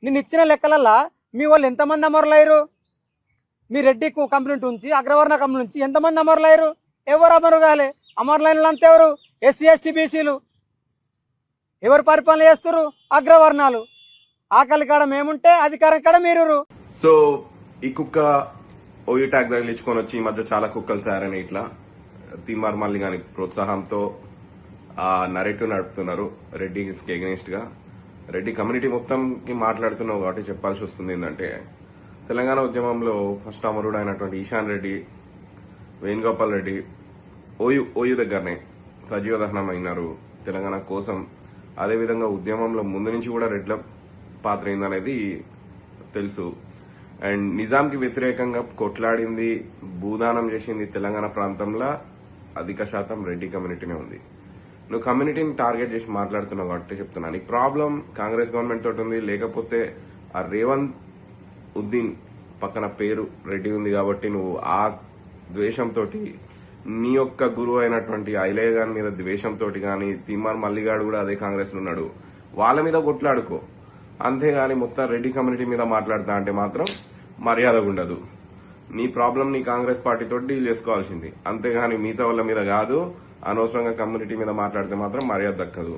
నేను ఇచ్చిన లెక్కలల్లా మీ వాళ్ళు ఎంతమంది అమరులయ్యారు? మీ రెడ్డి కంప్లైంట్ ఉంచి అగ్రవర్ణ కంప్లైంట్ నుంచి ఎంతమంది అమరులయ్యారు? ఎవరు అమరు కాలే? అమరులైన అంతా ఎవరు? ఎస్సీ ఎస్టీ బీసీలు. ఎవరు పరిపాలన చేస్తున్నారు? అగ్రవర్ణాలు. ఆకలి కాడ మేముంటే అధికారం కాడ మీరు. సో ఈ కుక్క ఓయూ ట్యాగ్ తగిలించుకొని వచ్చి ఈ మధ్య చాలా కుక్కలు తయారైనాయి. ఇట్లా తీన్మార్ మళ్ళీ కానీ ప్రోత్సాహంతో ఆ నరేటివ్ నడుపుతున్నారు రెడ్డికి ఎగెనిస్ట్ గా. రెడ్డి కమ్యూనిటీ మొత్తంకి మాట్లాడుతున్నావు కాబట్టి చెప్పాల్సి వస్తుంది. ఏంటంటే తెలంగాణ ఉద్యమంలో ఫస్ట్ అమరుడు అయినటువంటి ఈశాన్ రెడ్డి, వేణుగోపాల్ రెడ్డి ఓయూ దగ్గరనే సజీవ దహనం అయినారు తెలంగాణ కోసం. అదేవిధంగా ఉద్యమంలో ముందు నుంచి కూడా రెడ్ల పాత్ర ఏందనేది తెలుసు. అండ్ నిజాంకి వ్యతిరేకంగా కొట్లాడింది, భూదానం చేసింది తెలంగాణ ప్రాంతంలో అధిక శాతం రెడ్డి కమ్యూనిటీనే ఉంది. నువ్వు కమ్యూనిటీని టార్గెట్ చేసి మాట్లాడుతున్నావు కాబట్టి చెప్తున్నా, నీకు ప్రాబ్లం కాంగ్రెస్ గవర్నమెంట్ తోటి ఉంది, లేకపోతే ఆ రేవంత్ ఉద్దీన్ పక్కన పేరు రెడ్డి ఉంది కాబట్టి నువ్వు ఆ ద్వేషంతో నీ యొక్క గురువు అయినటువంటి ఐలయ్య గారి మీద ద్వేషంతో కానీ, తీన్మార్ మల్లిగాడు కూడా అదే కాంగ్రెస్ లో ఉన్నాడు, వాళ్ళ మీద కొట్లాడుకో. అంతేగాని మొత్తం రెడ్డి కమ్యూనిటీ మీద మాట్లాడతా అంటే మాత్రం మర్యాద ఉండదు. నీ ప్రాబ్లం నీ కాంగ్రెస్ పార్టీతో డీల్ చేసుకోవాల్సింది, అంతేగాని మిగతా వాళ్ళ మీద కాదు. అనవసరంగా కమ్యూనిటీ మీద మాట్లాడితే మాత్రం మర్యాద దక్కదు.